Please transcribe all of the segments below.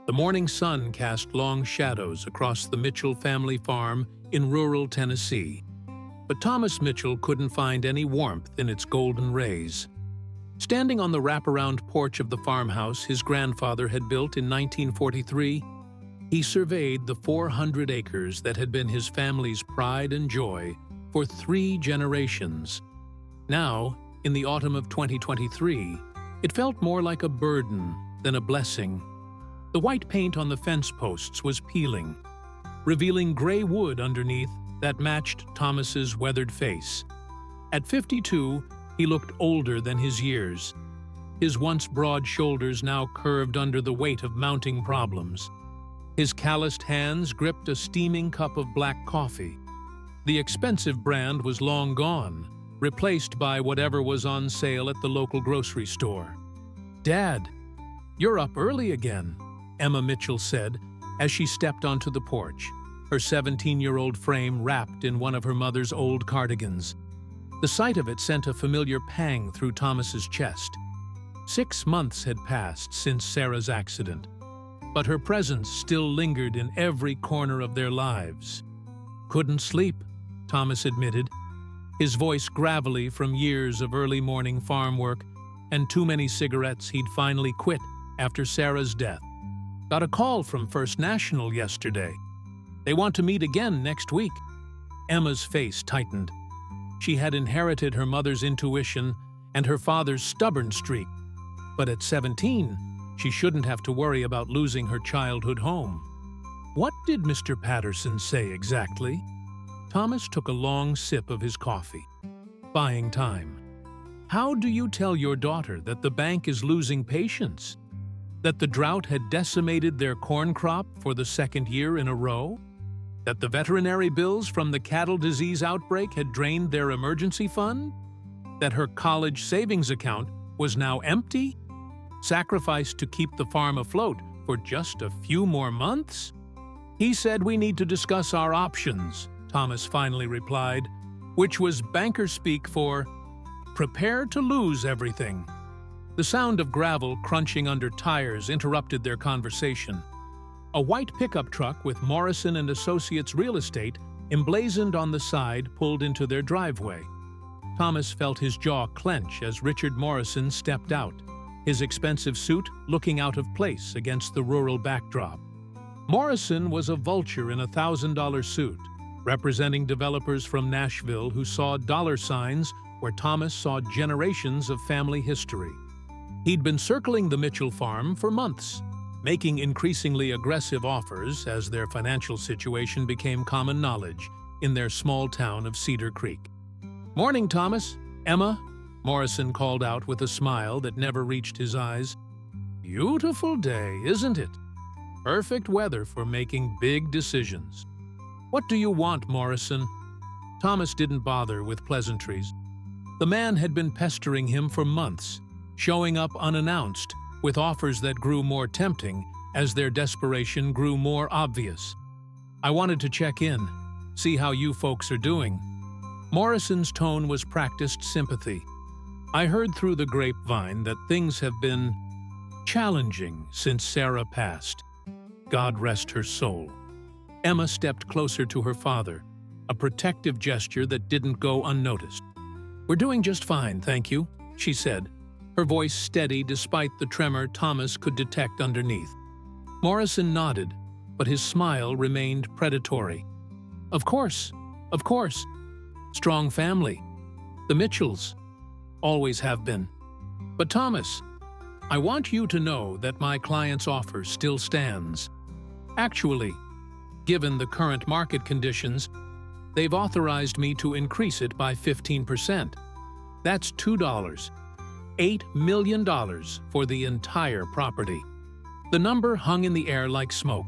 The morning sun cast long shadows across the Mitchell family farm in rural Tennessee. But Thomas Mitchell couldn't find any warmth in its golden rays. Standing on the wraparound porch of the farmhouse his grandfather had built in 1943, he surveyed the 400 acres that had been his family's pride and joy for 3 generations. Now, in the autumn of 2023, it felt more like a burden than a blessing. The white paint on the fence posts was peeling, revealing gray wood underneath that matched Thomas's weathered face. At 52, he looked older than his years. His once broad shoulders now curved under the weight of mounting problems. His calloused hands gripped a steaming cup of black coffee. The expensive brand was long gone, replaced by whatever was on sale at the local grocery store. "Dad, you're up early again," Emma Mitchell said as she stepped onto the porch, her 17-year-old frame wrapped in one of her mother's old cardigans. The sight of it sent a familiar pang through Thomas's chest. 6 months had passed since Sarah's accident, but her presence still lingered in every corner of their lives. "Couldn't sleep," Thomas admitted, his voice gravelly from years of early morning farm work and too many cigarettes he'd finally quit after Sarah's death. "Got a call from First National yesterday. They want to meet again next week." Emma's face tightened. She had inherited her mother's intuition and her father's stubborn streak, but at 17, she shouldn't have to worry about losing her childhood home. "What did Mr. Patterson say exactly?" Thomas took a long sip of his coffee, buying time. "How do you tell your daughter that the bank is losing patience? That the drought had decimated their corn crop for the 2nd year in a row? That the veterinary bills from the cattle disease outbreak had drained their emergency fund? That her college savings account was now empty? Sacrificed to keep the farm afloat for just a few more months?" "He said we need to discuss our options," Thomas finally replied, which was banker speak for "prepare to lose everything." The sound of gravel crunching under tires interrupted their conversation. A white pickup truck with Morrison and Associates Real Estate emblazoned on the side pulled into their driveway. Thomas felt his jaw clench as Richard Morrison stepped out, his expensive suit looking out of place against the rural backdrop. Morrison was a vulture in a $1,000 suit, representing developers from Nashville who saw dollar signs where Thomas saw generations of family history. He'd been circling the Mitchell farm for months, making increasingly aggressive offers as their financial situation became common knowledge in their small town of Cedar Creek. "Morning, Thomas. Emma," Morrison called out with a smile that never reached his eyes. "Beautiful day, isn't it? Perfect weather for making big decisions." "What do you want, Morrison?" Thomas didn't bother with pleasantries. The man had been pestering him for months, showing up unannounced, with offers that grew more tempting as their desperation grew more obvious. "I wanted to check in, see how you folks are doing." Morrison's tone was practiced sympathy. "I heard through the grapevine that things have been challenging since Sarah passed. God rest her soul." Emma stepped closer to her father, a protective gesture that didn't go unnoticed. "We're doing just fine, thank you," she said, her voice steady despite the tremor Thomas could detect underneath. Morrison nodded, but his smile remained predatory. Of course. Strong family. The Mitchells. Always have been. But Thomas, I want you to know that my client's offer still stands. Actually, given the current market conditions, they've authorized me to increase it by 15%. That's $2. $8 million for the entire property. The number hung in the air like smoke.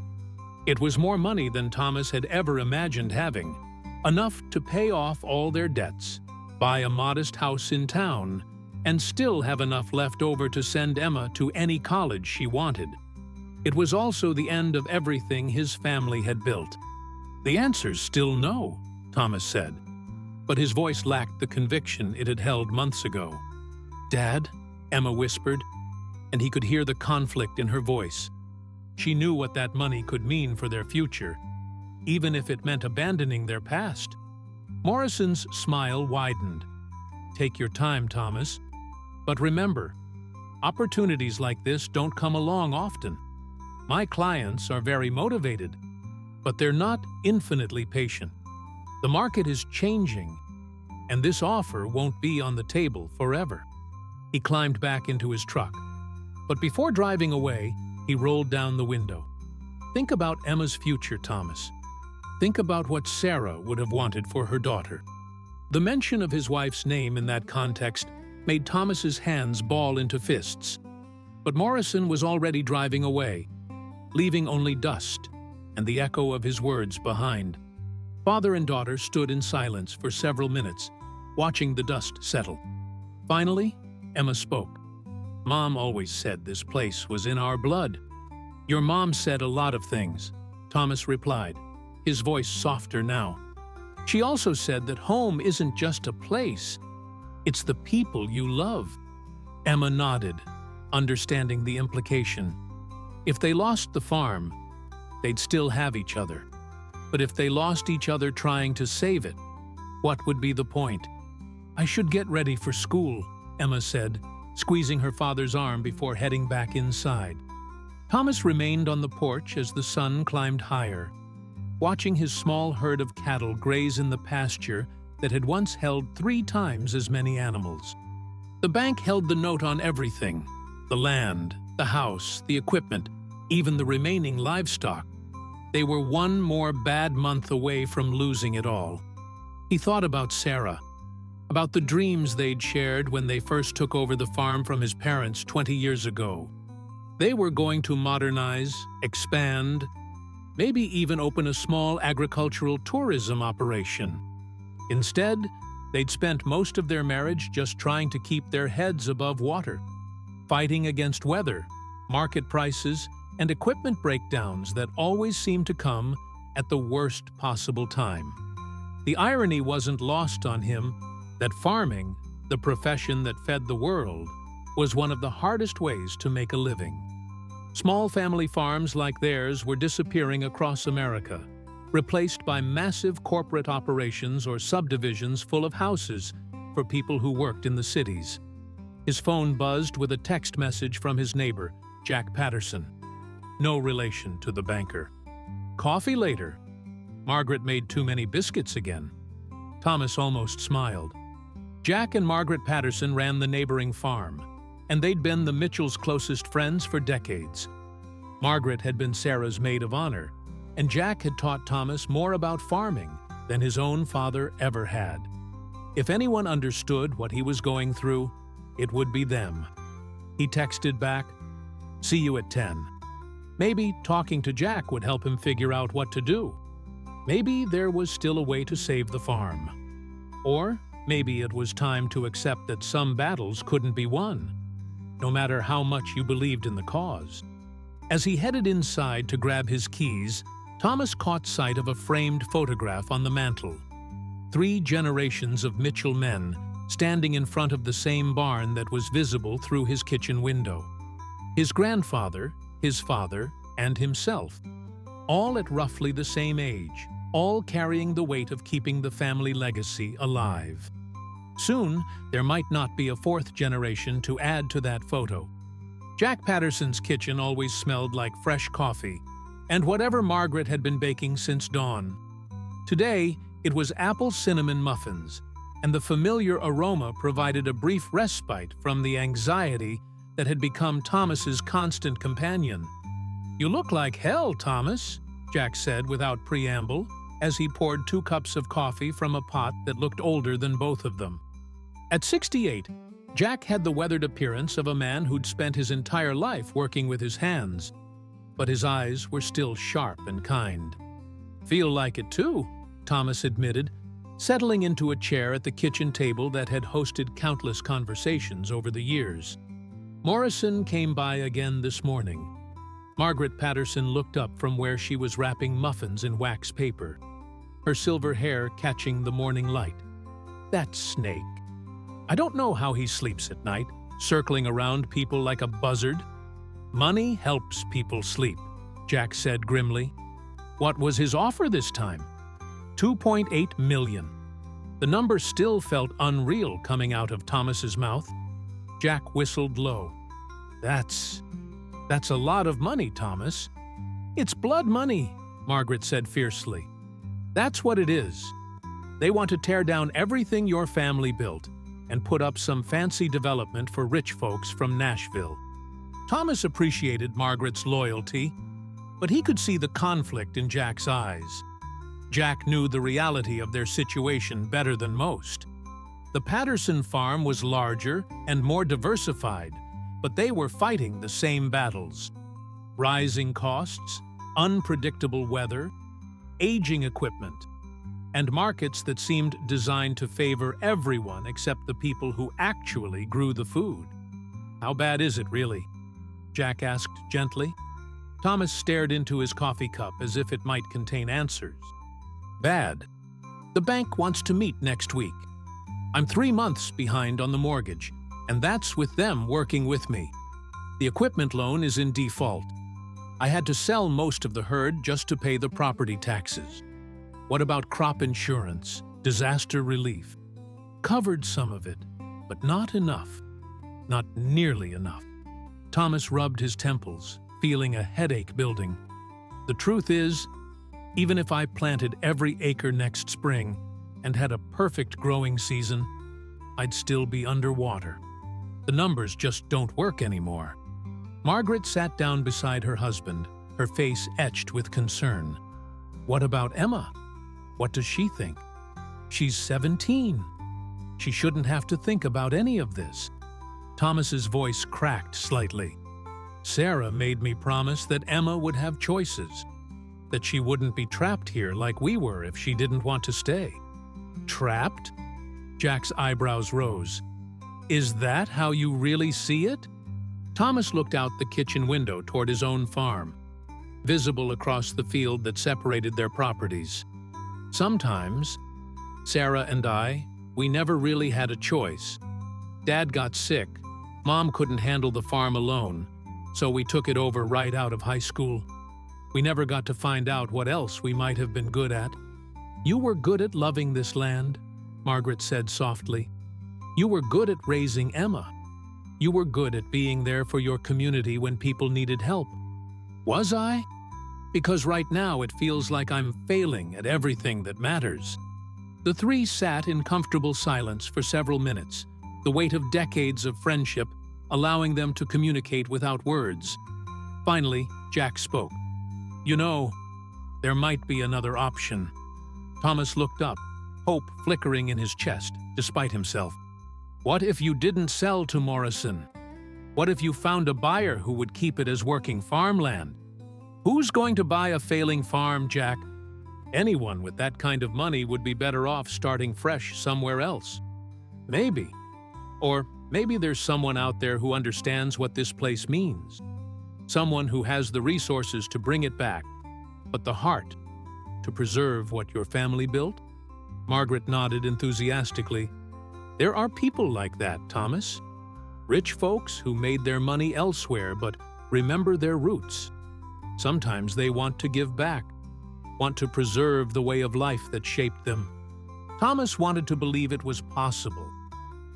It was more money than Thomas had ever imagined having, enough to pay off all their debts, buy a modest house in town, and still have enough left over to send Emma to any college she wanted. It was also the end of everything his family had built. "The answer's still no," Thomas said, but his voice lacked the conviction it had held months ago. "Dad," Emma whispered, and he could hear the conflict in her voice. She knew what that money could mean for their future, even if it meant abandoning their past. Morrison's smile widened. "Take your time, Thomas. But remember, opportunities like this don't come along often. My clients are very motivated, but they're not infinitely patient. The market is changing, and this offer won't be on the table forever." He climbed back into his truck. But before driving away, he rolled down the window. "Think about Emma's future, Thomas. Think about what Sarah would have wanted for her daughter." The mention of his wife's name in that context made Thomas's hands ball into fists. But Morrison was already driving away, leaving only dust and the echo of his words behind. Father and daughter stood in silence for several minutes, watching the dust settle. Finally, Emma spoke. "Mom always said this place was in our blood." "Your mom said a lot of things," Thomas replied, his voice softer now. "She also said that home isn't just a place, it's the people you love." Emma nodded, understanding the implication. If they lost the farm, they'd still have each other. But if they lost each other trying to save it, what would be the point? "I should get ready for school," Emma said, squeezing her father's arm before heading back inside. Thomas remained on the porch as the sun climbed higher, watching his small herd of cattle graze in the pasture that had once held 3 times as many animals. The bank held the note on everything: the land, the house, the equipment, even the remaining livestock. They were one more bad month away from losing it all. He thought about Sarah, about the dreams they'd shared when they first took over the farm from his parents 20 years ago. They were going to modernize, expand, maybe even open a small agricultural tourism operation. Instead, they'd spent most of their marriage just trying to keep their heads above water, fighting against weather, market prices, and equipment breakdowns that always seemed to come at the worst possible time. The irony wasn't lost on him that farming, the profession that fed the world, was one of the hardest ways to make a living. Small family farms like theirs were disappearing across America, replaced by massive corporate operations or subdivisions full of houses for people who worked in the cities. His phone buzzed with a text message from his neighbor, Jack Patterson. No relation to the banker. "Coffee later." Margaret made too many biscuits again. Thomas almost smiled. Jack and Margaret Patterson ran the neighboring farm, and they'd been the Mitchells' closest friends for decades. Margaret had been Sarah's maid of honor, and Jack had taught Thomas more about farming than his own father ever had. If anyone understood what he was going through, it would be them. He texted back, "See you at 10. Maybe talking to Jack would help him figure out what to do. Maybe there was still a way to save the farm. Or maybe it was time to accept that some battles couldn't be won, no matter how much you believed in the cause. As he headed inside to grab his keys, Thomas caught sight of a framed photograph on the mantel. 3 generations of Mitchell men standing in front of the same barn that was visible through his kitchen window. His grandfather, his father, and himself, all at roughly the same age, all carrying the weight of keeping the family legacy alive. Soon, there might not be a 4th generation to add to that photo. Jack Patterson's kitchen always smelled like fresh coffee, and whatever Margaret had been baking since dawn. Today, it was apple cinnamon muffins, and the familiar aroma provided a brief respite from the anxiety that had become Thomas's constant companion. "You look like hell, Thomas," Jack said without preamble, as he poured 2 cups of coffee from a pot that looked older than both of them. At 68, Jack had the weathered appearance of a man who'd spent his entire life working with his hands, but his eyes were still sharp and kind. "Feel like it too," Thomas admitted, settling into a chair at the kitchen table that had hosted countless conversations over the years. Morrison came by again this morning. Margaret Patterson looked up from where she was wrapping muffins in wax paper, her silver hair catching the morning light. "That snake. I don't know how he sleeps at night, circling around people like a buzzard. Money helps people sleep," Jack said grimly. What was his offer this time? 2.8 million. The number still felt unreal coming out of Thomas's mouth. Jack whistled low. That's a lot of money, Thomas. It's blood money, Margaret said fiercely. That's what it is. They want to tear down everything your family built and put up some fancy development for rich folks from Nashville. Thomas appreciated Margaret's loyalty, but he could see the conflict in Jack's eyes. Jack knew the reality of their situation better than most. The Patterson farm was larger and more diversified, but they were fighting the same battles. Rising costs, unpredictable weather, aging equipment, and markets that seemed designed to favor everyone except the people who actually grew the food. How bad is it, really? Jack asked gently. Thomas stared into his coffee cup as if it might contain answers. Bad. The bank wants to meet next week. I'm 3 months behind on the mortgage, and that's with them working with me. The equipment loan is in default. I had to sell most of the herd just to pay the property taxes. What about crop insurance, disaster relief? Covered some of it, but not enough. Not nearly enough. Thomas rubbed his temples, feeling a headache building. The truth is, even if I planted every acre next spring and had a perfect growing season, I'd still be underwater. The numbers just don't work anymore. Margaret sat down beside her husband, her face etched with concern. What about Emma? What does she think? She's 17. She shouldn't have to think about any of this. Thomas's voice cracked slightly. Sarah made me promise that Emma would have choices, that she wouldn't be trapped here like we were if she didn't want to stay. Trapped? Jack's eyebrows rose. Is that how you really see it? Thomas looked out the kitchen window toward his own farm, visible across the field that separated their properties. Sometimes, Sarah and we never really had a choice. Dad got sick. Mom couldn't handle the farm alone, so we took it over right out of high school. We never got to find out what else we might have been good at. You were good at loving this land, Margaret said softly. You were good at raising Emma. You were good at being there for your community when people needed help. Was I? Because right now it feels like I'm failing at everything that matters. The three sat in comfortable silence for several minutes, the weight of decades of friendship allowing them to communicate without words. Finally, Jack spoke. You know, there might be another option. Thomas looked up, hope flickering in his chest, despite himself. What if you didn't sell to Morrison? What if you found a buyer who would keep it as working farmland? Who's going to buy a failing farm, Jack? Anyone with that kind of money would be better off starting fresh somewhere else. Maybe. Or maybe there's someone out there who understands what this place means. Someone who has the resources to bring it back, but the heart to preserve what your family built? Margaret nodded enthusiastically. There are people like that, Thomas. Rich folks who made their money elsewhere but remember their roots. Sometimes they want to give back, want to preserve the way of life that shaped them. Thomas wanted to believe it was possible,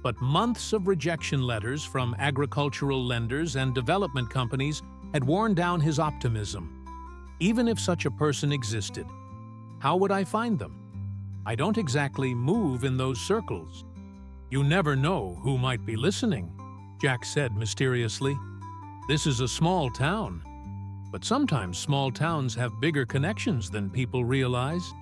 but months of rejection letters from agricultural lenders and development companies had worn down his optimism. Even if such a person existed, how would I find them? I don't exactly move in those circles. You never know who might be listening, Jack said mysteriously. This is a small town, but sometimes small towns have bigger connections than people realize.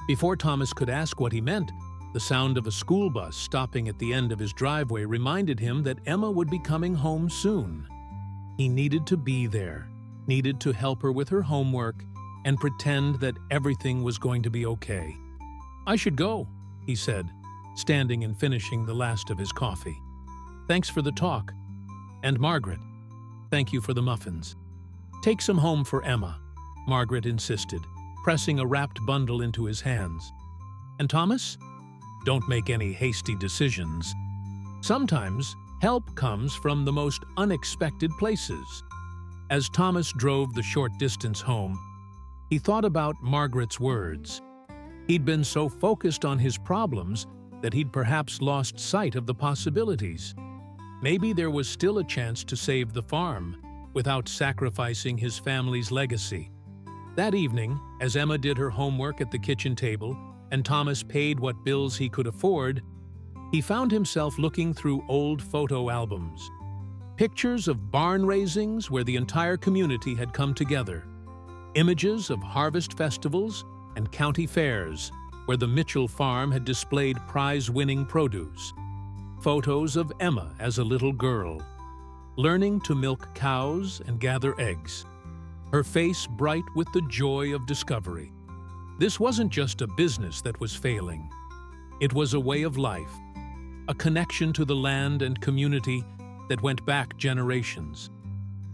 Before Thomas could ask what he meant, the sound of a school bus stopping at the end of his driveway reminded him that Emma would be coming home soon. He needed to be there, needed to help her with her homework, and pretend that everything was going to be okay. I should go, he said, standing and finishing the last of his coffee. Thanks for the talk. And Margaret, thank you for the muffins. Take some home for Emma, Margaret insisted, pressing a wrapped bundle into his hands. And Thomas? Don't make any hasty decisions. Sometimes help comes from the most unexpected places. As Thomas drove the short distance home, he thought about Margaret's words. He'd been so focused on his problems that he'd perhaps lost sight of the possibilities. Maybe there was still a chance to save the farm without sacrificing his family's legacy. That evening, as Emma did her homework at the kitchen table and Thomas paid what bills he could afford, he found himself looking through old photo albums. Pictures of barn raisings where the entire community had come together. Images of harvest festivals and county fairs where the Mitchell farm had displayed prize-winning produce. Photos of Emma as a little girl, learning to milk cows and gather eggs, her face bright with the joy of discovery. This wasn't just a business that was failing. It was a way of life, a connection to the land and community that went back generations.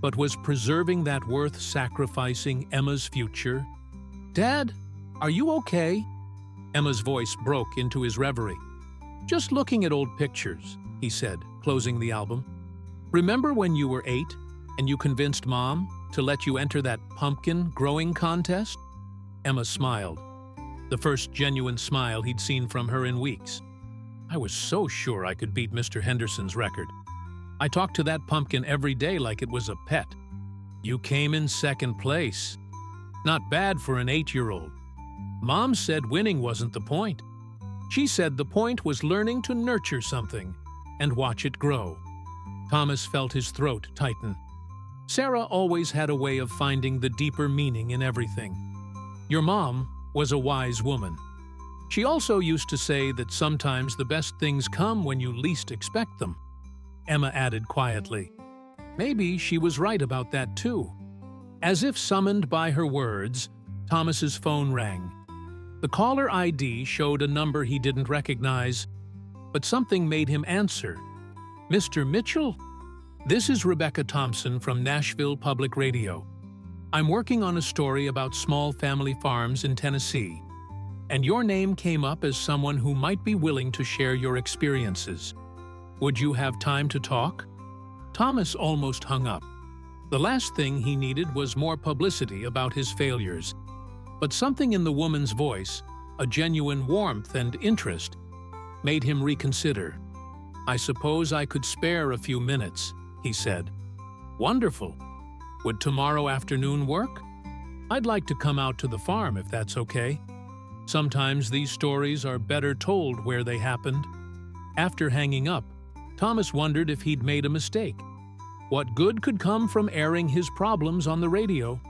But was preserving that worth sacrificing Emma's future? "Dad, are you okay?" Emma's voice broke into his reverie. "Just looking at old pictures," he said, closing the album. "Remember when you were 8 and you convinced Mom to let you enter that pumpkin growing contest?" Emma smiled, the first genuine smile he'd seen from her in weeks. "I was so sure I could beat Mr. Henderson's record. I talked to that pumpkin every day like it was a pet. You came in second place. Not bad for an 8-year-old. Mom said winning wasn't the point. She said the point was learning to nurture something and watch it grow." Thomas felt his throat tighten. Sarah always had a way of finding the deeper meaning in everything. Your mom was a wise woman. She also used to say that sometimes the best things come when you least expect them. Emma added quietly. Maybe she was right about that too. As if summoned by her words, Thomas's phone rang. The caller ID showed a number he didn't recognize, but something made him answer. "Mr. Mitchell? This is Rebecca Thompson from Nashville Public Radio. I'm working on a story about small family farms in Tennessee, and your name came up as someone who might be willing to share your experiences. Would you have time to talk?" Thomas almost hung up. The last thing he needed was more publicity about his failures. But something in the woman's voice, a genuine warmth and interest, made him reconsider. "I suppose I could spare a few minutes," he said. "Wonderful. Would tomorrow afternoon work? I'd like to come out to the farm if that's okay. Sometimes these stories are better told where they happened." After hanging up, Thomas wondered if he'd made a mistake. What good could come from airing his problems on the radio?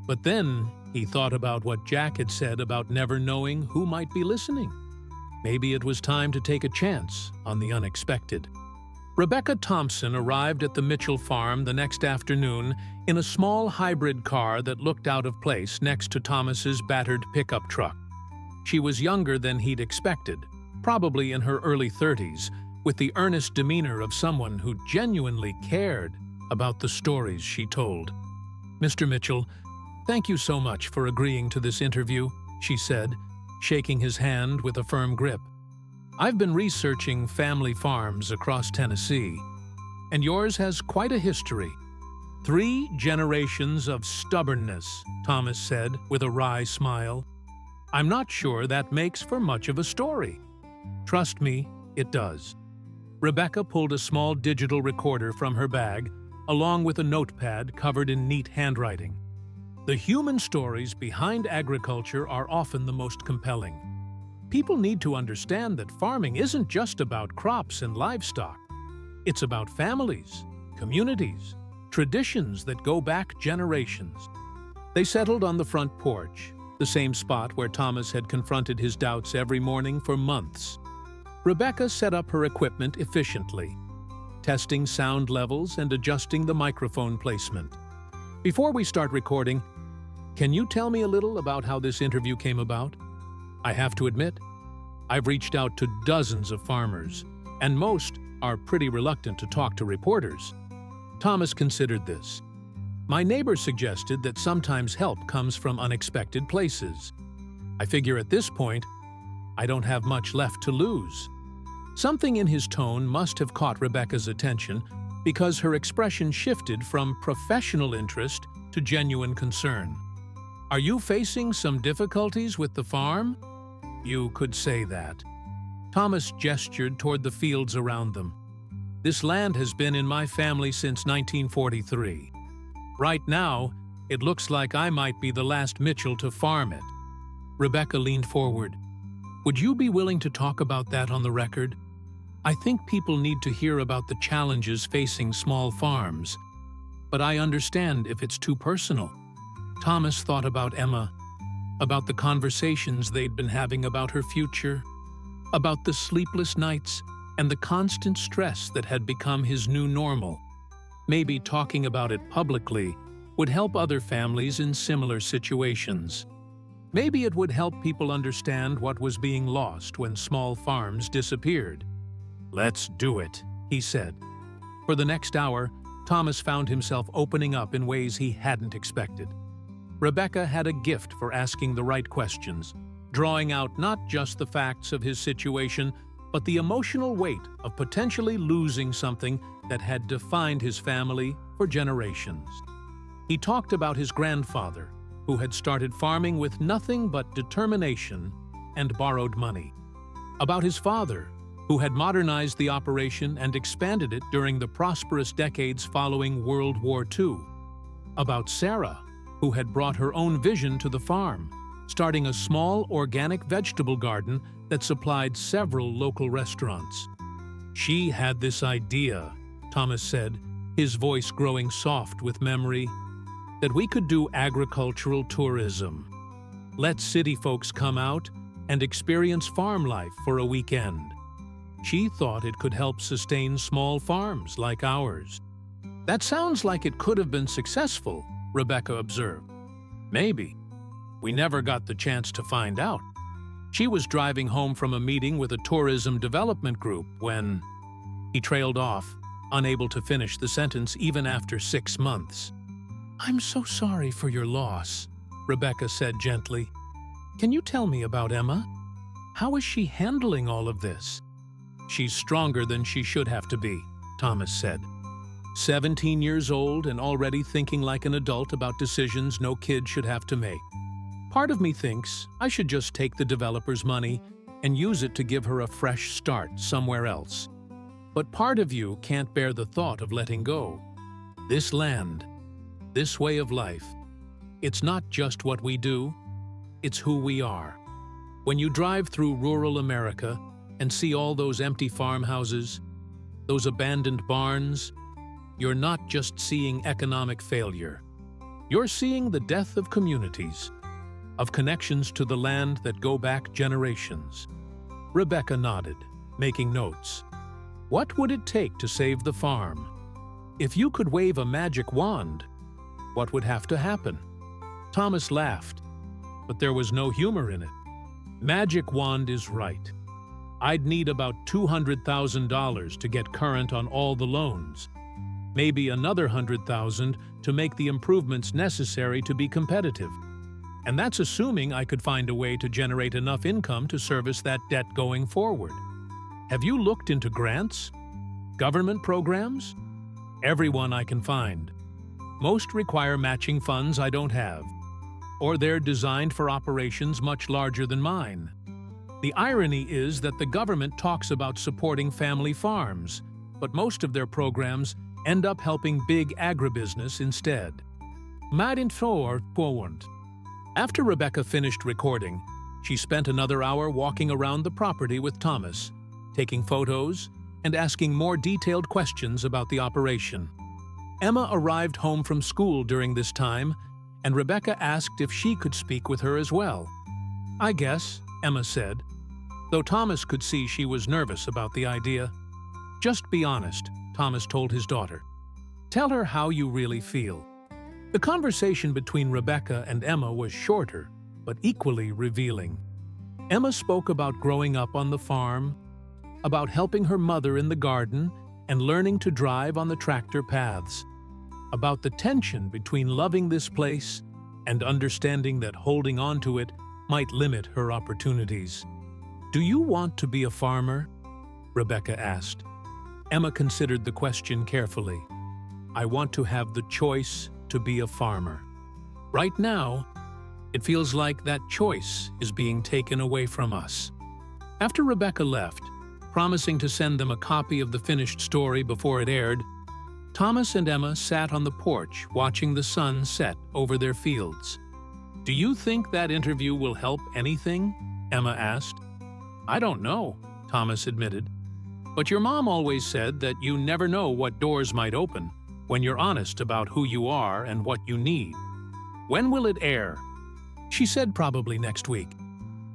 But then he thought about what Jack had said about never knowing who might be listening. Maybe it was time to take a chance on the unexpected. Rebecca Thompson arrived at the Mitchell farm the next afternoon in a small hybrid car that looked out of place next to Thomas's battered pickup truck. She was younger than he'd expected, probably in her early 30s, with the earnest demeanor of someone who genuinely cared about the stories she told. "Mr. Mitchell, thank you so much for agreeing to this interview," she said, shaking his hand with a firm grip. "I've been researching family farms across Tennessee, and yours has quite a history." "3 generations of stubbornness," Thomas said with a wry smile. "I'm not sure that makes for much of a story." "Trust me, it does." Rebecca pulled a small digital recorder from her bag, along with a notepad covered in neat handwriting. "The human stories behind agriculture are often the most compelling. People need to understand that farming isn't just about crops and livestock. It's about families, communities, traditions that go back generations." They settled on the front porch, the same spot where Thomas had confronted his doubts every morning for months. Rebecca set up her equipment efficiently, testing sound levels and adjusting the microphone placement. "Before we start recording, can you tell me a little about how this interview came about? I have to admit, I've reached out to dozens of farmers, and most are pretty reluctant to talk to reporters." Thomas considered this. "My neighbor suggested that sometimes help comes from unexpected places. I figure at this point, I don't have much left to lose." Something in his tone must have caught Rebecca's attention, because her expression shifted from professional interest to genuine concern. "Are you facing some difficulties with the farm?" "You could say that." Thomas gestured toward the fields around them. "This land has been in my family since 1943. Right now, it looks like I might be the last Mitchell to farm it." Rebecca leaned forward. "Would you be willing to talk about that on the record? I think people need to hear about the challenges facing small farms, but I understand if it's too personal." Thomas thought about Emma, about the conversations they'd been having about her future, about the sleepless nights and the constant stress that had become his new normal. Maybe talking about it publicly would help other families in similar situations. Maybe it would help people understand what was being lost when small farms disappeared. "Let's do it," he said. For the next hour, Thomas found himself opening up in ways he hadn't expected. Rebecca had a gift for asking the right questions, drawing out not just the facts of his situation, but the emotional weight of potentially losing something that had defined his family for generations. He talked about his grandfather, who had started farming with nothing but determination and borrowed money. About his father, who had modernized the operation and expanded it during the prosperous decades following World War II. About Sarah, who had brought her own vision to the farm, starting a small organic vegetable garden that supplied several local restaurants. "She had this idea," Thomas said, his voice growing soft with memory, "that we could do agricultural tourism. Let city folks come out and experience farm life for a weekend. She thought it could help sustain small farms like ours." "That sounds like it could have been successful," Rebecca observed. "Maybe. We never got the chance to find out." She was driving home from a meeting with a tourism development group when... He trailed off, unable to finish the sentence even after 6 months. "I'm so sorry for your loss," Rebecca said gently. "Can you tell me about Emma? How is she handling all of this?" "She's stronger than she should have to be," Thomas said. 17 years old and already thinking like an adult about decisions no kid should have to make. Part of me thinks I should just take the developer's money and use it to give her a fresh start somewhere else. But part of you can't bear the thought of letting go. This land, this way of life, it's not just what we do, it's who we are. When you drive through rural America and see all those empty farmhouses, those abandoned barns, you're not just seeing economic failure. You're seeing the death of communities, of connections to the land that go back generations. Rebecca nodded, making notes. What would it take to save the farm? If you could wave a magic wand, what would have to happen? Thomas laughed, but there was no humor in it. Magic wand is right. I'd need about $200,000 to get current on all the loans. Maybe another 100,000 to make the improvements necessary to be competitive. And that's assuming I could find a way to generate enough income to service that debt going forward. Have you looked into grants? Government programs? Everyone I can find. Most require matching funds I don't have, or they're designed for operations much larger than mine. The irony is that the government talks about supporting family farms, but most of their programs end up helping big agribusiness instead. After Rebecca finished recording, she spent another hour walking around the property with Thomas, taking photos and asking more detailed questions about the operation. Emma arrived home from school during this time, and Rebecca asked if she could speak with her as well. "I guess," Emma said, though Thomas could see she was nervous about the idea. "Just be honest," Thomas told his daughter. "Tell her how you really feel." The conversation between Rebecca and Emma was shorter, but equally revealing. Emma spoke about growing up on the farm, about helping her mother in the garden and learning to drive on the tractor paths, about the tension between loving this place and understanding that holding on to it might limit her opportunities. "Do you want to be a farmer?" Rebecca asked. Emma considered the question carefully. I want to have the choice to be a farmer. Right now, it feels like that choice is being taken away from us. After Rebecca left, promising to send them a copy of the finished story before it aired, Thomas and Emma sat on the porch watching the sun set over their fields. "Do you think that interview will help anything?" Emma asked. "I don't know," Thomas admitted. "But your mom always said that you never know what doors might open when you're honest about who you are and what you need. When will it air?" She said probably next week.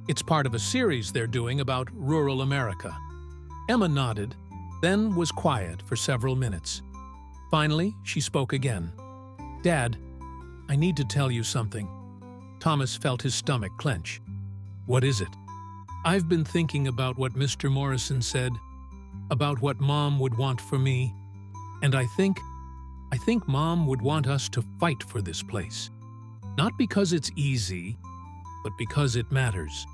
It's part of a series they're doing about rural America. Emma nodded, then was quiet for several minutes. Finally, she spoke again. "Dad, I need to tell you something." Thomas felt his stomach clench. "What is it?" "I've been thinking about what Mr. Morrison said, about what Mom would want for me, and I think Mom would want us to fight for this place. Not because it's easy, but because it matters.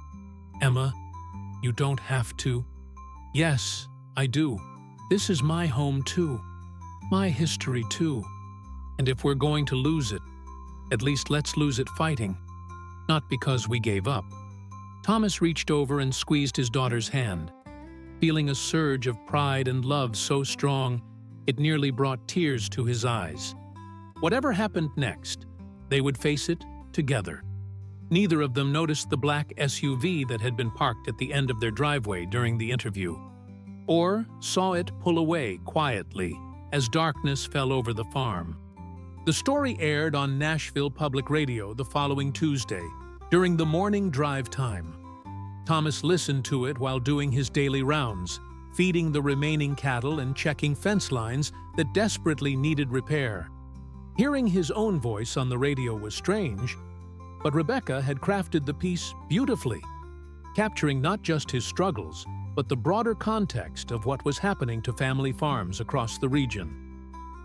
Emma, you don't have to." "Yes, I do. This is my home too. My history too. And if we're going to lose it, at least let's lose it fighting. Not because we gave up." Thomas reached over and squeezed his daughter's hand, feeling a surge of pride and love so strong it nearly brought tears to his eyes. Whatever happened next, they would face it together. Neither of them noticed the black SUV that had been parked at the end of their driveway during the interview, or saw it pull away quietly as darkness fell over the farm. The story aired on Nashville Public Radio the following Tuesday, during the morning drive time. Thomas listened to it while doing his daily rounds, feeding the remaining cattle and checking fence lines that desperately needed repair. Hearing his own voice on the radio was strange, but Rebecca had crafted the piece beautifully, capturing not just his struggles, but the broader context of what was happening to family farms across the region.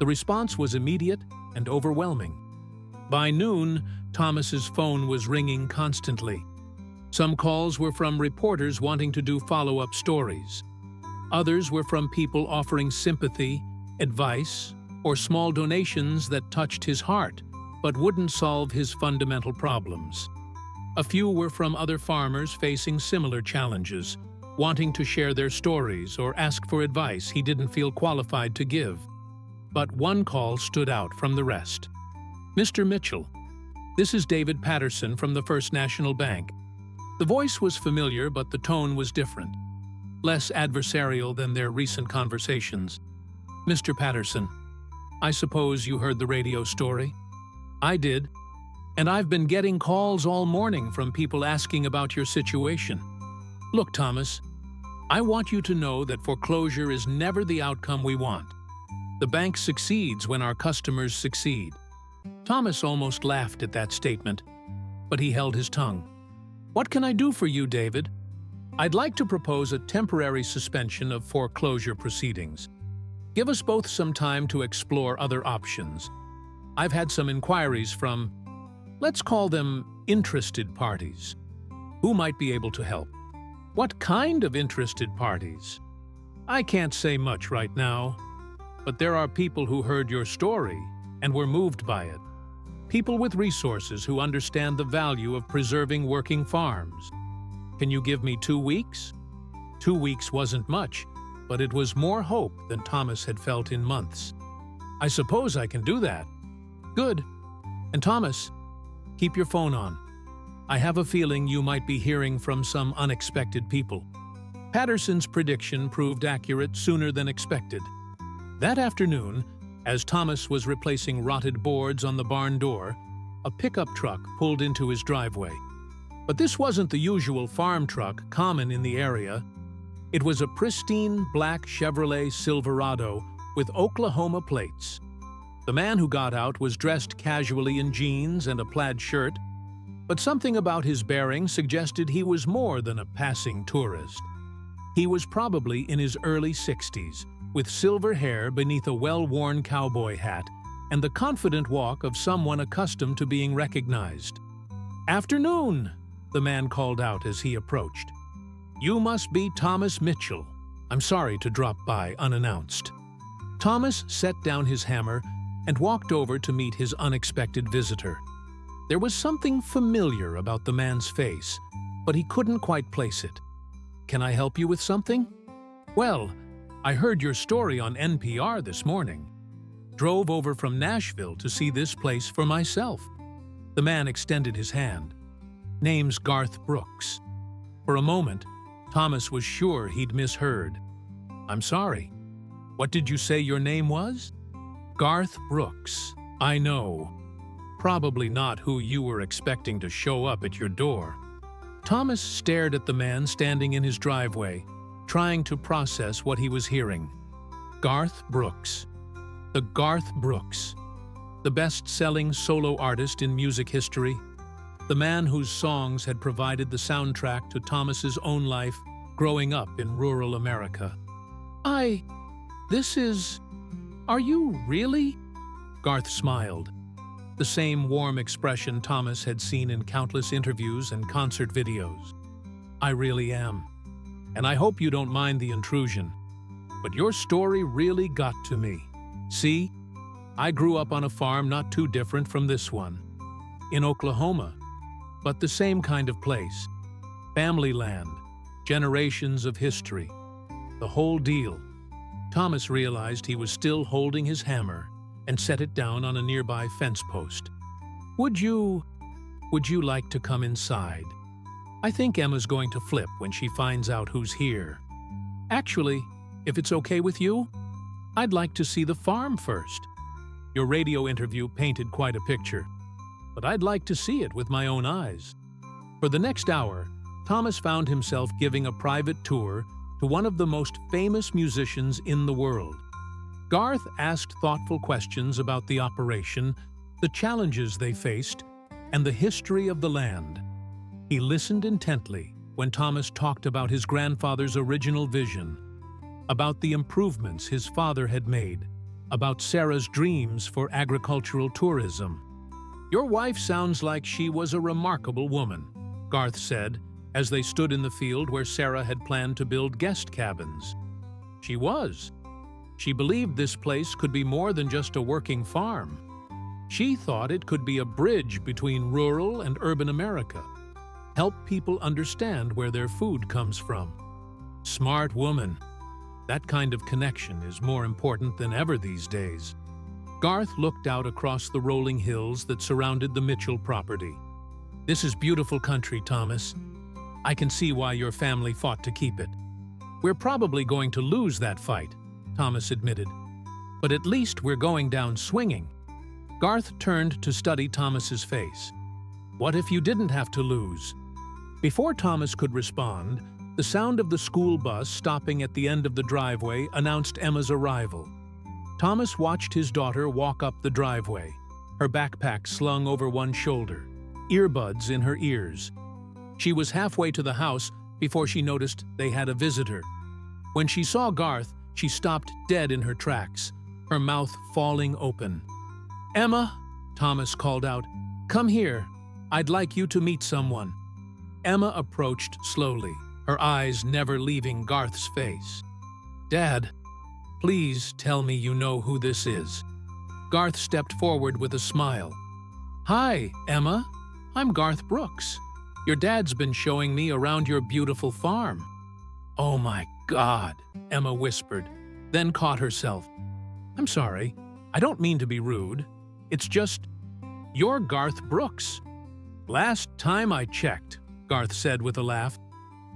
The response was immediate and overwhelming. By noon, Thomas's phone was ringing constantly. Some calls were from reporters wanting to do follow-up stories. Others were from people offering sympathy, advice, or small donations that touched his heart, but wouldn't solve his fundamental problems. A few were from other farmers facing similar challenges, wanting to share their stories or ask for advice he didn't feel qualified to give. But one call stood out from the rest. "Mr. Mitchell, this is David Patterson from the First National Bank." The voice was familiar, but the tone was different, less adversarial than their recent conversations. "Mr. Patterson, I suppose you heard the radio story?" "I did, and I've been getting calls all morning from people asking about your situation. Look, Thomas, I want you to know that foreclosure is never the outcome we want. The bank succeeds when our customers succeed." Thomas almost laughed at that statement, but he held his tongue. "What can I do for you, David?" "I'd like to propose a temporary suspension of foreclosure proceedings. Give us both some time to explore other options. I've had some inquiries from, let's call them interested parties. Who might be able to help?" "What kind of interested parties?" "I can't say much right now, but there are people who heard your story and were moved by it. People with resources who understand the value of preserving working farms. Can you give me 2 weeks?" 2 weeks wasn't much, but it was more hope than Thomas had felt in months. "I suppose I can do that." "Good. And Thomas, keep your phone on. I have a feeling you might be hearing from some unexpected people." Patterson's prediction proved accurate sooner than expected. That afternoon, as Thomas was replacing rotted boards on the barn door, a pickup truck pulled into his driveway. But this wasn't the usual farm truck common in the area. It was a pristine black Chevrolet Silverado with Oklahoma plates. The man who got out was dressed casually in jeans and a plaid shirt, but something about his bearing suggested he was more than a passing tourist. He was probably in his early 60s, with silver hair beneath a well-worn cowboy hat and the confident walk of someone accustomed to being recognized. "Afternoon," the man called out as he approached. "You must be Thomas Mitchell." I'm sorry to drop by unannounced." Thomas set down his hammer and walked over to meet his unexpected visitor. There was something familiar about the man's face, but he couldn't quite place it. "Can I help you with something?" "Well, I heard your story on NPR this morning. Drove over from Nashville to see this place for myself." The man extended his hand. "Name's Garth Brooks." For a moment, Thomas was sure he'd misheard. "I'm sorry. What did you say your name was?" "Garth Brooks. I know. Probably not who you were expecting to show up at your door." Thomas stared at the man standing in his driveway, trying to process what he was hearing. Garth Brooks. The Garth Brooks. The best-selling solo artist in music history. The man whose songs had provided the soundtrack to Thomas's own life growing up in rural America. Are you really?" Garth smiled. The same warm expression Thomas had seen in countless interviews and concert videos. "I really am. And I hope you don't mind the intrusion. But your story really got to me. See, I grew up on a farm not too different from this one. In Oklahoma. But the same kind of place. Family land. Generations of history. The whole deal." Thomas realized he was still holding his hammer and set it down on a nearby fence post. Would you like to come inside? I think Emma's going to flip when she finds out who's here. Actually, if it's okay with you, I'd like to see the farm first. Your radio interview painted quite a picture, but I'd like to see it with my own eyes." For the next hour, Thomas found himself giving a private tour to one of the most famous musicians in the world. Garth asked thoughtful questions about the operation, the challenges they faced, and the history of the land. He listened intently when Thomas talked about his grandfather's original vision, about the improvements his father had made, about Sarah's dreams for agricultural tourism. "Your wife sounds like she was a remarkable woman," Garth said, as they stood in the field where Sarah had planned to build guest cabins. "She was. She believed this place could be more than just a working farm. She thought it could be a bridge between rural and urban America, help people understand where their food comes from. Smart woman. That kind of connection is more important than ever these days." Garth looked out across the rolling hills that surrounded the Mitchell property. "This is beautiful country, Thomas. I can see why your family fought to keep it. We're probably going to lose that fight," Thomas admitted. "But at least we're going down swinging." Garth turned to study Thomas's face. "What if you didn't have to lose?" Before Thomas could respond, the sound of the school bus stopping at the end of the driveway announced Emma's arrival. Thomas watched his daughter walk up the driveway, her backpack slung over one shoulder, earbuds in her ears. She was halfway to the house before she noticed they had a visitor. When she saw Garth, she stopped dead in her tracks, her mouth falling open. "Emma," Thomas called out, "come here. I'd like you to meet someone." Emma approached slowly, her eyes never leaving Garth's face. "Dad, please tell me you know who this is." Garth stepped forward with a smile. "Hi, Emma. I'm Garth Brooks. Your dad's been showing me around your beautiful farm." "Oh my God," Emma whispered, then caught herself. "I'm sorry. I don't mean to be rude. It's just, you're Garth Brooks." "Last time I checked," Garth said with a laugh,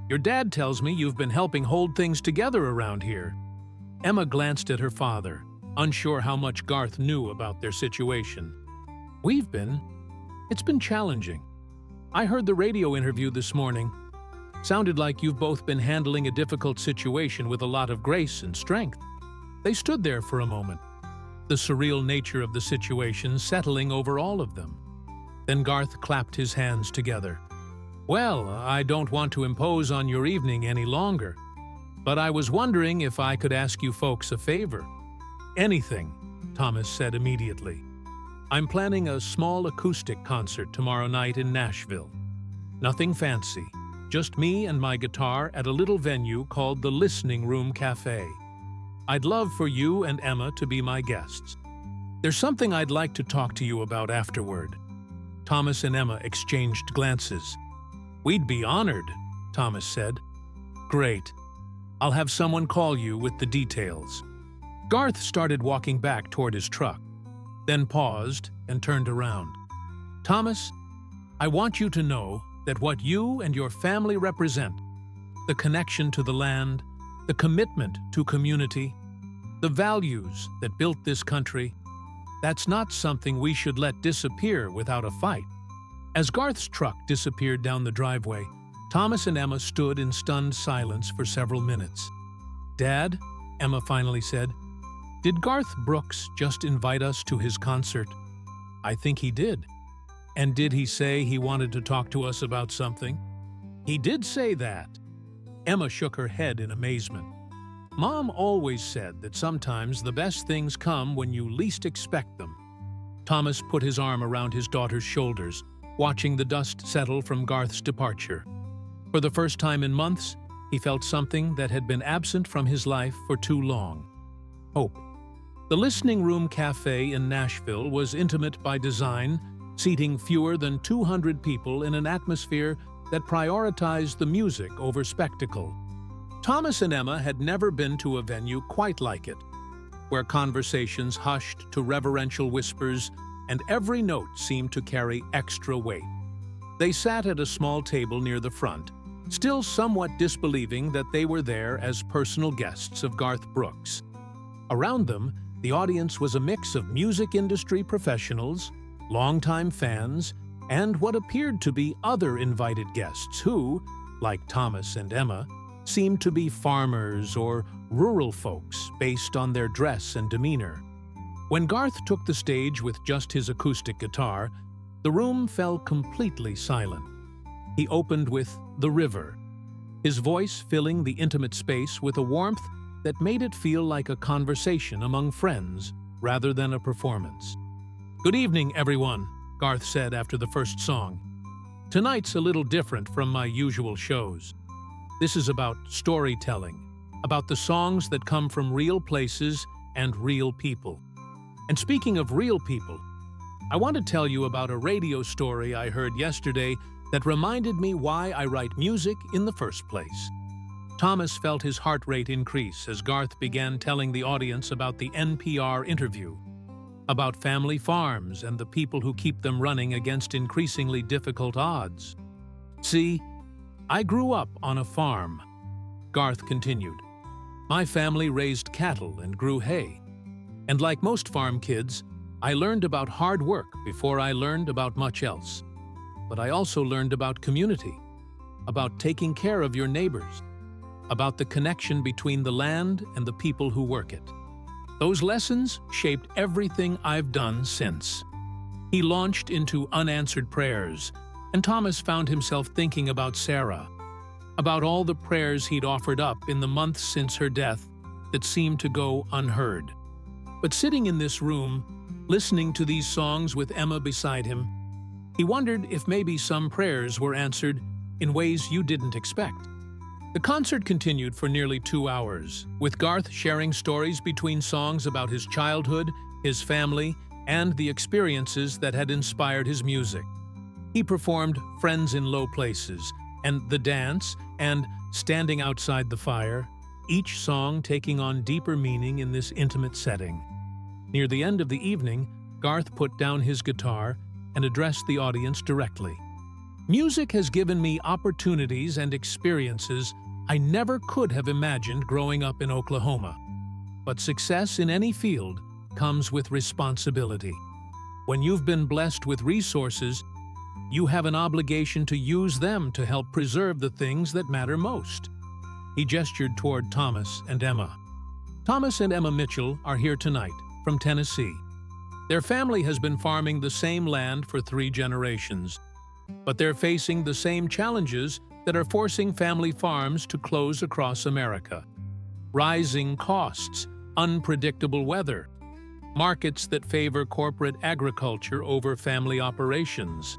"your dad tells me you've been helping hold things together around here." Emma glanced at her father, unsure how much Garth knew about their situation. It's been challenging. I heard the radio interview this morning. Sounded like you've both been handling a difficult situation with a lot of grace and strength." They stood there for a moment, the surreal nature of the situation settling over all of them. Then Garth clapped his hands together. "Well, I don't want to impose on your evening any longer, but I was wondering if I could ask you folks a favor." "Anything," Thomas said immediately. "I'm planning a small acoustic concert tomorrow night in Nashville. Nothing fancy, just me and my guitar at a little venue called the Listening Room Cafe. I'd love for you and Emma to be my guests. There's something I'd like to talk to you about afterward." Thomas and Emma exchanged glances. "We'd be honored," Thomas said. "Great. I'll have someone call you with the details." Garth started walking back toward his truck, then paused and turned around. "Thomas, I want you to know that what you and your family represent, the connection to the land, the commitment to community, the values that built this country, that's not something we should let disappear without a fight." As Garth's truck disappeared down the driveway, Thomas and Emma stood in stunned silence for several minutes. "Dad," Emma finally said, "did Garth Brooks just invite us to his concert?" "I think he did." "And did he say he wanted to talk to us about something?" "He did say that." Emma shook her head in amazement. "Mom always said that sometimes the best things come when you least expect them." Thomas put his arm around his daughter's shoulders, watching the dust settle from Garth's departure. For the first time in months, he felt something that had been absent from his life for too long: hope. The Listening Room Cafe in Nashville was intimate by design, seating fewer than 200 people in an atmosphere that prioritized the music over spectacle. Thomas and Emma had never been to a venue quite like it, where conversations hushed to reverential whispers and every note seemed to carry extra weight. They sat at a small table near the front, still somewhat disbelieving that they were there as personal guests of Garth Brooks. Around them, the audience was a mix of music industry professionals, longtime fans, and what appeared to be other invited guests who, like Thomas and Emma, seemed to be farmers or rural folks based on their dress and demeanor. When Garth took the stage with just his acoustic guitar, the room fell completely silent. He opened with "The River," his voice filling the intimate space with a warmth that made it feel like a conversation among friends rather than a performance. "Good evening, everyone," Garth said after the first song. "Tonight's a little different from my usual shows. This is about storytelling, about the songs that come from real places and real people. And speaking of real people, I want to tell you about a radio story I heard yesterday that reminded me why I write music in the first place." Thomas felt his heart rate increase as Garth began telling the audience about the NPR interview, about family farms and the people who keep them running against increasingly difficult odds. "See, I grew up on a farm," Garth continued. "My family raised cattle and grew hay. And like most farm kids, I learned about hard work before I learned about much else. But I also learned about community, about taking care of your neighbors, about the connection between the land and the people who work it. Those lessons shaped everything I've done since." He launched into unanswered prayers, and Thomas found himself thinking about Sarah, about all the prayers he'd offered up in the months since her death that seemed to go unheard. But sitting in this room, listening to these songs with Emma beside him, he wondered if maybe some prayers were answered in ways you didn't expect. The concert continued for nearly 2 hours, with Garth sharing stories between songs about his childhood, his family, and the experiences that had inspired his music. He performed "Friends in Low Places" and "The Dance" and "Standing Outside the Fire," each song taking on deeper meaning in this intimate setting. Near the end of the evening, Garth put down his guitar and addressed the audience directly. "Music has given me opportunities and experiences I never could have imagined growing up in Oklahoma. But success in any field comes with responsibility. When you've been blessed with resources, you have an obligation to use them to help preserve the things that matter most." He gestured toward Thomas and Emma. Thomas and Emma Mitchell are here tonight, from Tennessee. Their family has been farming the same land for 3 generations, but they're facing the same challenges that are forcing family farms to close across America. Rising costs, unpredictable weather, markets that favor corporate agriculture over family operations.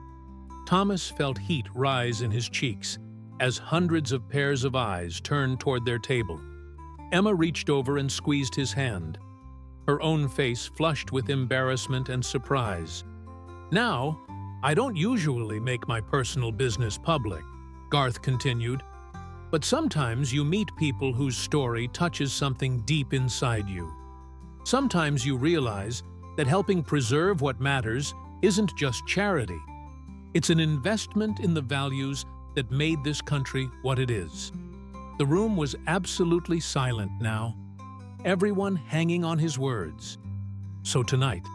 Thomas felt heat rise in his cheeks, as hundreds of pairs of eyes turned toward their table. Emma reached over and squeezed his hand. Her own face flushed with embarrassment and surprise. "Now, I don't usually make my personal business public," Garth continued, "but sometimes you meet people whose story touches something deep inside you. Sometimes you realize that helping preserve what matters isn't just charity. It's an investment in the values that made this country what it is." The room was absolutely silent now, everyone hanging on his words. "So tonight,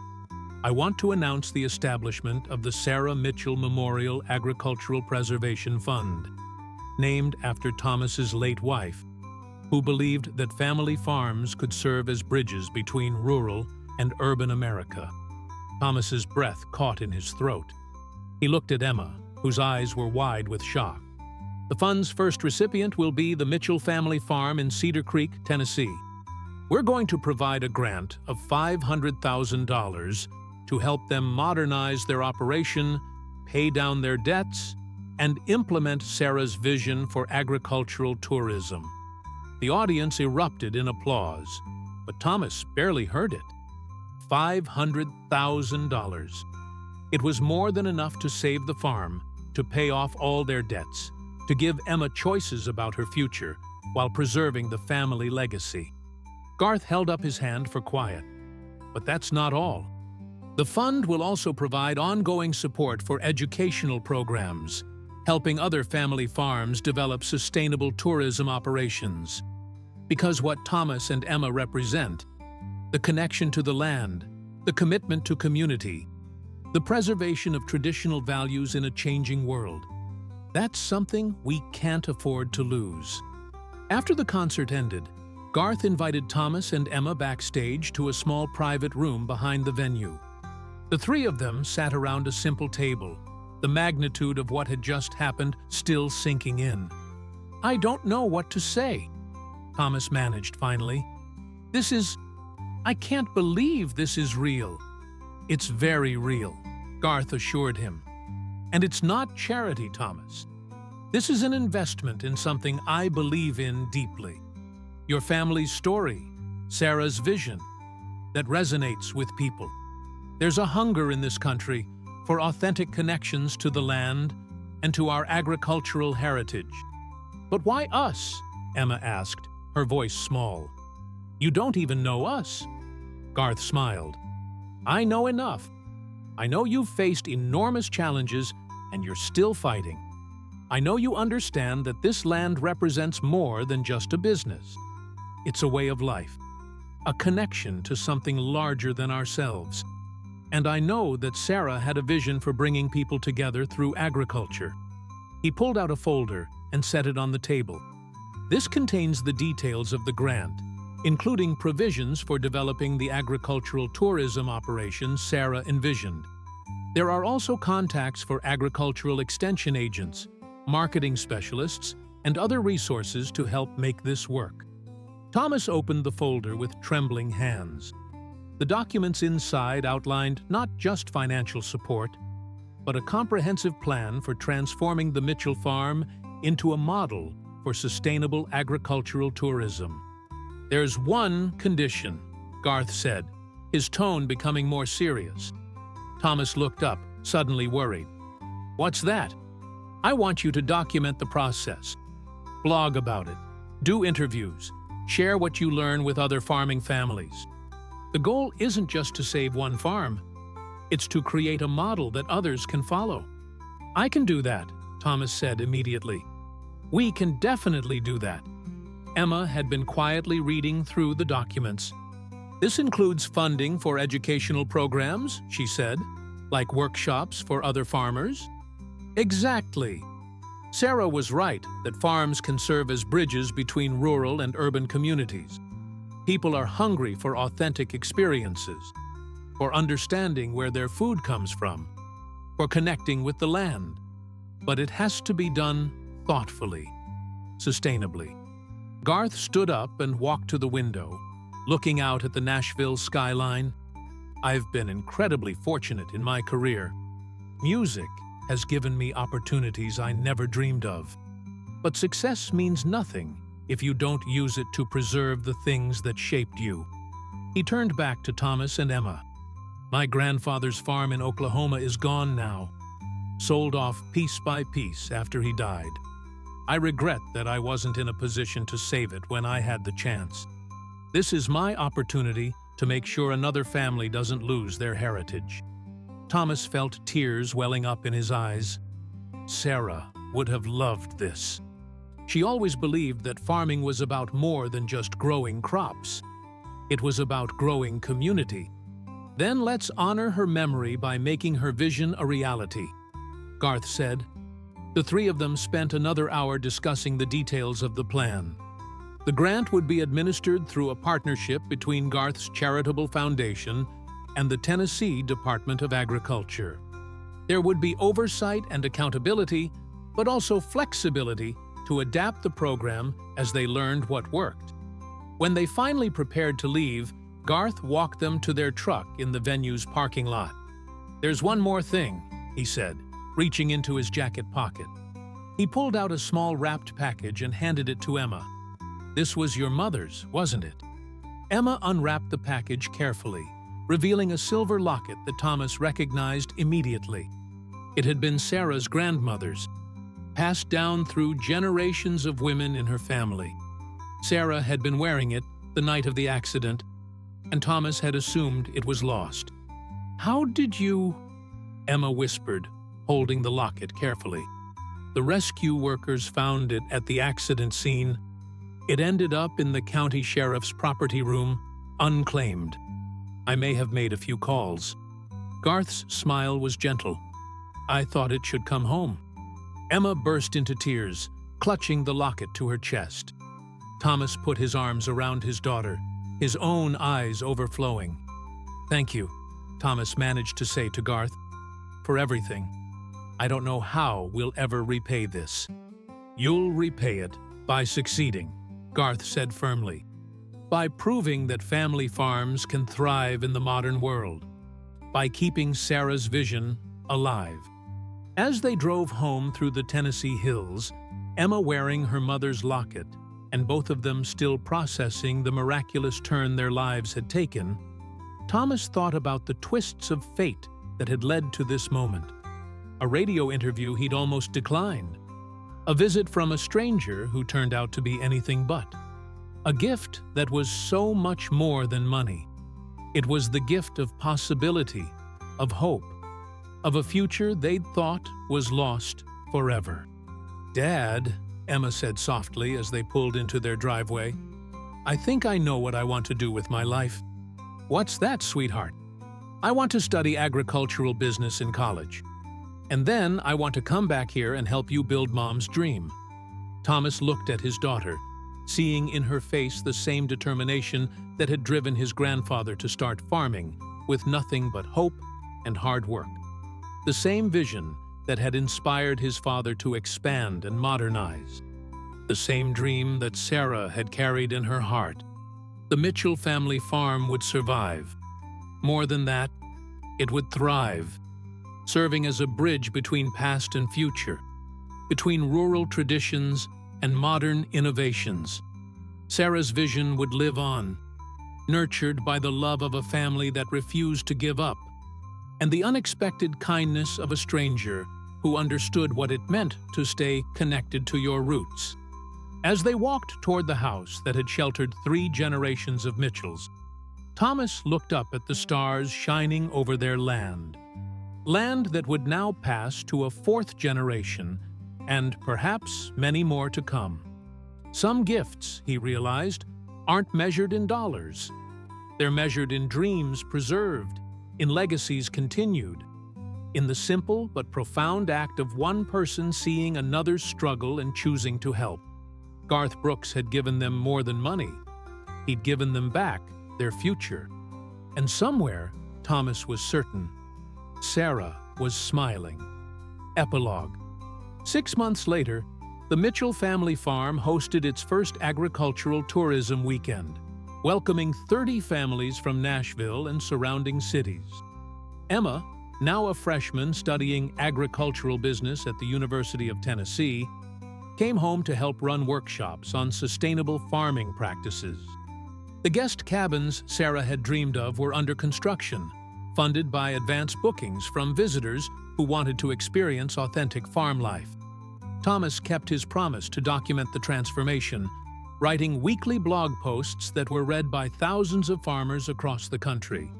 I want to announce the establishment of the Sarah Mitchell Memorial Agricultural Preservation Fund, named after Thomas's late wife, who believed that family farms could serve as bridges between rural and urban America." Thomas's breath caught in his throat. He looked at Emma, whose eyes were wide with shock. "The fund's first recipient will be the Mitchell family farm in Cedar Creek, Tennessee. We're going to provide a grant of $500,000 to help them modernize their operation, pay down their debts, and implement Sarah's vision for agricultural tourism." The audience erupted in applause, but Thomas barely heard it. $500,000. It was more than enough to save the farm, to pay off all their debts, to give Emma choices about her future while preserving the family legacy. Garth held up his hand for quiet. But that's not all. The fund will also provide ongoing support for educational programs, helping other family farms develop sustainable tourism operations. Because what Thomas and Emma represent, the connection to the land, the commitment to community, the preservation of traditional values in a changing world, that's something we can't afford to lose. After the concert ended, Garth invited Thomas and Emma backstage to a small private room behind the venue. The three of them sat around a simple table, the magnitude of what had just happened still sinking in. "I don't know what to say," Thomas managed finally. I can't believe this is real." "It's very real," Garth assured him. "And it's not charity, Thomas. This is an investment in something I believe in deeply. Your family's story, Sarah's vision, that resonates with people. There's a hunger in this country for authentic connections to the land and to our agricultural heritage." "But why us?" Emma asked, her voice small. "You don't even know us." Garth smiled. "I know enough. I know you've faced enormous challenges and you're still fighting. I know you understand that this land represents more than just a business. It's a way of life, a connection to something larger than ourselves. And I know that Sarah had a vision for bringing people together through agriculture." He pulled out a folder and set it on the table. "This contains the details of the grant, including provisions for developing the agricultural tourism operation Sarah envisioned. There are also contacts for agricultural extension agents, marketing specialists, and other resources to help make this work." Thomas opened the folder with trembling hands. The documents inside outlined not just financial support, but a comprehensive plan for transforming the Mitchell farm into a model for sustainable agricultural tourism. "There's one condition," Garth said, his tone becoming more serious. Thomas looked up, suddenly worried. "What's that?" "I want you to document the process, blog about it, do interviews, share what you learn with other farming families. The goal isn't just to save one farm, it's to create a model that others can follow." "I can do that," Thomas said immediately. "We can definitely do that." Emma had been quietly reading through the documents. "This includes funding for educational programs," she said, "like workshops for other farmers." "Exactly. Sarah was right that farms can serve as bridges between rural and urban communities. People are hungry for authentic experiences, for understanding where their food comes from, for connecting with the land. But it has to be done thoughtfully, sustainably." Garth stood up and walked to the window, looking out at the Nashville skyline. "I've been incredibly fortunate in my career. Music has given me opportunities I never dreamed of. But success means nothing if you don't use it to preserve the things that shaped you. He turned back to Thomas and Emma. My grandfather's farm in Oklahoma is gone now, sold off piece by piece after he died. I regret that I wasn't in a position to save it when I had the chance. This is my opportunity to make sure another family doesn't lose their heritage. Thomas felt tears welling up in his eyes. Sarah would have loved this. She always believed that farming was about more than just growing crops. It was about growing community. Then let's honor her memory by making her vision a reality, Garth said. The three of them spent another hour discussing the details of the plan. The grant would be administered through a partnership between Garth's charitable foundation and the Tennessee Department of Agriculture. There would be oversight and accountability, but also flexibility to adapt the program as they learned what worked. When they finally prepared to leave, Garth walked them to their truck in the venue's parking lot. "There's one more thing," he said, reaching into his jacket pocket. He pulled out a small wrapped package and handed it to Emma. "This was your mother's, wasn't it?" Emma unwrapped the package carefully, revealing a silver locket that Thomas recognized immediately. It had been Sarah's grandmother's, passed down through generations of women in her family. Sarah had been wearing it the night of the accident, and Thomas had assumed it was lost. "How did you—" Emma whispered, holding the locket carefully. "The rescue workers found it at the accident scene. It ended up in the county sheriff's property room, unclaimed. I may have made a few calls." Garth's smile was gentle. "I thought it should come home." Emma burst into tears, clutching the locket to her chest. Thomas put his arms around his daughter, his own eyes overflowing. "Thank you," Thomas managed to say to Garth, "for everything. I don't know how we'll ever repay this." "You'll repay it by succeeding," Garth said firmly. "By proving that family farms can thrive in the modern world. By keeping Sarah's vision alive." As they drove home through the Tennessee hills, Emma wearing her mother's locket, and both of them still processing the miraculous turn their lives had taken, Thomas thought about the twists of fate that had led to this moment. A radio interview he'd almost declined. A visit from a stranger who turned out to be anything but. A gift that was so much more than money. It was the gift of possibility, of hope, of a future they'd thought was lost forever. "Dad," Emma said softly as they pulled into their driveway, "I think I know what I want to do with my life." "What's that, sweetheart?" "I want to study agricultural business in college. And then I want to come back here and help you build Mom's dream." Thomas looked at his daughter, seeing in her face the same determination that had driven his grandfather to start farming, with nothing but hope and hard work. The same vision that had inspired his father to expand and modernize. The same dream that Sarah had carried in her heart. The Mitchell family farm would survive. More than that, it would thrive, serving as a bridge between past and future, between rural traditions and modern innovations. Sarah's vision would live on, nurtured by the love of a family that refused to give up, and the unexpected kindness of a stranger who understood what it meant to stay connected to your roots. As they walked toward the house that had sheltered 3 generations of Mitchells, Thomas looked up at the stars shining over their land. Land that would now pass to a 4th generation, and perhaps many more to come. Some gifts, he realized, aren't measured in dollars. They're measured in dreams preserved, in legacies continued, in the simple but profound act of one person seeing another's struggle and choosing to help. Garth Brooks had given them more than money. He'd given them back their future. And somewhere, Thomas was certain, Sarah was smiling. Epilogue. 6 months later, the Mitchell family farm hosted its first agricultural tourism weekend, welcoming 30 families from Nashville and surrounding cities. Emma, now a freshman studying agricultural business at the University of Tennessee, came home to help run workshops on sustainable farming practices. The guest cabins Sarah had dreamed of were under construction, funded by advance bookings from visitors who wanted to experience authentic farm life. Thomas kept his promise to document the transformation, writing weekly blog posts that were read by thousands of farmers across the country.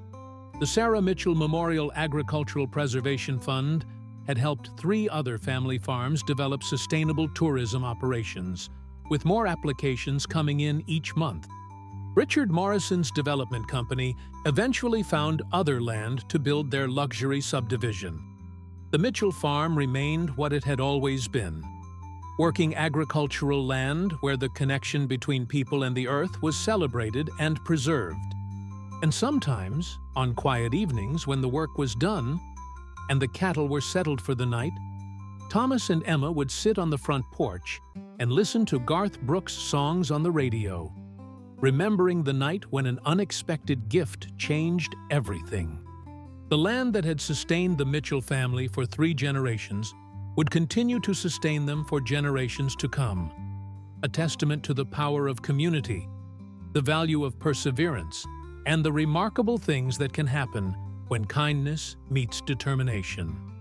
The Sarah Mitchell Memorial Agricultural Preservation Fund had helped 3 other family farms develop sustainable tourism operations, with more applications coming in each month. Richard Morrison's development company eventually found other land to build their luxury subdivision. The Mitchell farm remained what it had always been: working agricultural land where the connection between people and the earth was celebrated and preserved. And sometimes, on quiet evenings when the work was done and the cattle were settled for the night, Thomas and Emma would sit on the front porch and listen to Garth Brooks songs on the radio, remembering the night when an unexpected gift changed everything. The land that had sustained the Mitchell family for 3 generations would continue to sustain them for generations to come, a testament to the power of community, the value of perseverance, and the remarkable things that can happen when kindness meets determination.